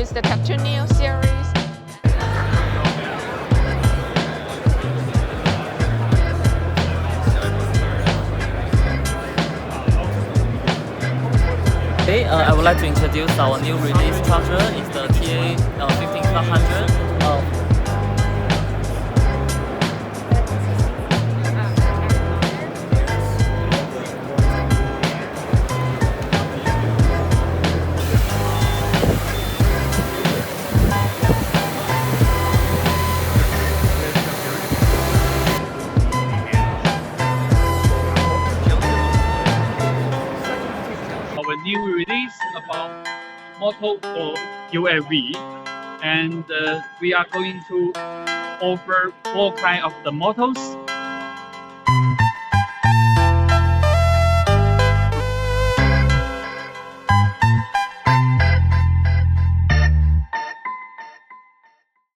is the Tattu new series. Today, I would like to introduce our new release charger. It's the TA15500. Our new release about motor for UAV, and we are going to offer all kinds of the models